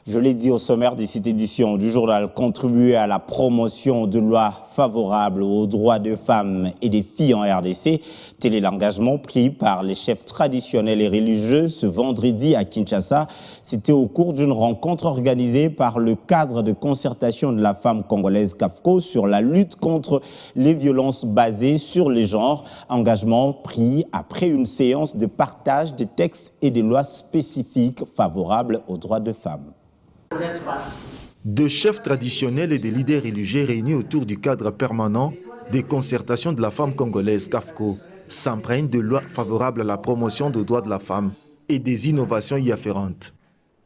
Je l'ai dit au sommaire de cette édition du journal, contribuer à la promotion de lois favorables aux droits des femmes et des filles en RDC. Tel est l'engagement pris par les chefs traditionnels et religieux ce vendredi à Kinshasa. C'était au cours d'une rencontre organisée par le cadre de concertation de la femme congolaise CAFCO sur la lutte contre les violences basées sur les genres. Engagement pris après une séance de partage des textes et des lois spécifiques favorables aux droits des femmes. De chefs traditionnels et des leaders religieux réunis autour du cadre permanent des concertations de la femme congolaise CAFCO s'imprègnent de lois favorables à la promotion des droits de la femme et des innovations y afférentes.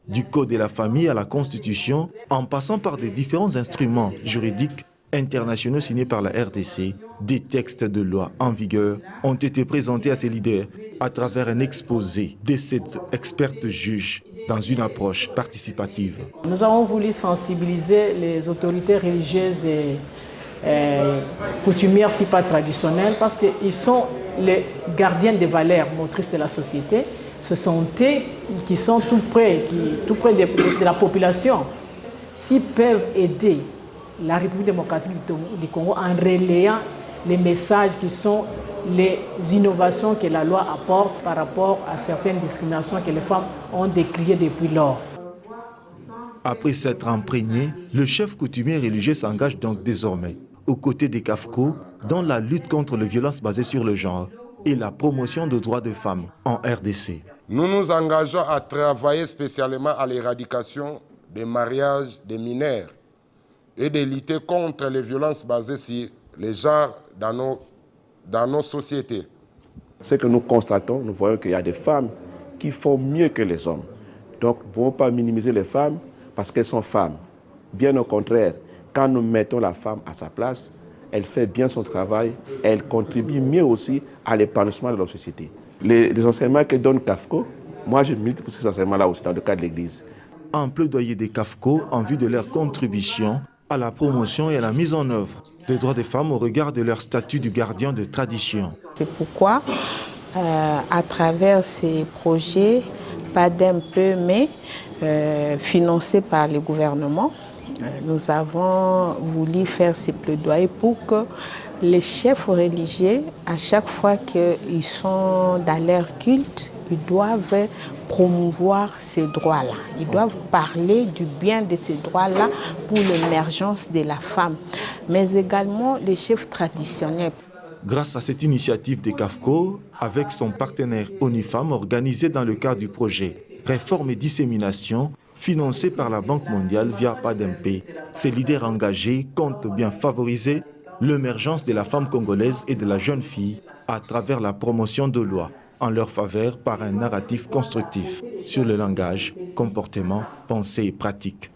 Du Code de la famille à la Constitution, en passant par des différents instruments juridiques internationaux signés par la RDC, des textes de loi en vigueur ont été présentés à ces leaders à travers un exposé de cette experte juge dans une approche participative. Nous avons voulu sensibiliser les autorités religieuses et coutumières, si pas traditionnelles, parce qu'ils sont les gardiens des valeurs motrices de la société. Ce sont eux qui sont tout près de la population. S'ils peuvent aider la République démocratique du Congo en relayant les messages qui sont les innovations que la loi apporte par rapport à certaines discriminations que les femmes ont décriées depuis lors. Après s'être imprégné, le chef coutumier religieux s'engage donc désormais aux côtés des CAFCO dans la lutte contre les violences basées sur le genre et la promotion des droits des femmes en RDC. Nous nous engageons à travailler spécialement à l'éradication des mariages des mineurs et de lutter contre les violences basées sur les genres dans nos sociétés. Ce que nous constatons, nous voyons qu'il y a des femmes qui font mieux que les hommes. Donc, nous ne pouvons pas minimiser les femmes parce qu'elles sont femmes. Bien au contraire, quand nous mettons la femme à sa place, elle fait bien son travail, elle contribue mieux aussi à l'épanouissement de la société. Les enseignements que donne CAFCO, moi je milite pour ces enseignements-là aussi dans le cadre de l'Église. Un plaidoyer des CAFCO en vue de leur contribution à la promotion et à la mise en œuvre des droits des femmes au regard de leur statut de gardien de tradition. C'est pourquoi, à travers ces projets, pas d'un peu, mais financés par le gouvernement, nous avons voulu faire ces plaidoyers pour que les chefs religieux, à chaque fois qu'ils sont dans leur culte, ils doivent promouvoir ces droits-là. Ils doivent parler du bien de ces droits-là pour l'émergence de la femme, mais également les chefs traditionnels. Grâce à cette initiative des CAFCO, avec son partenaire ONU-Femmes organisée dans le cadre du projet Réforme et dissémination, financé par la Banque mondiale via PADMP, ces leaders engagés comptent bien favoriser l'émergence de la femme congolaise et de la jeune fille à travers la promotion de lois en leur faveur par un narratif constructif sur le langage, comportement, pensée et pratique.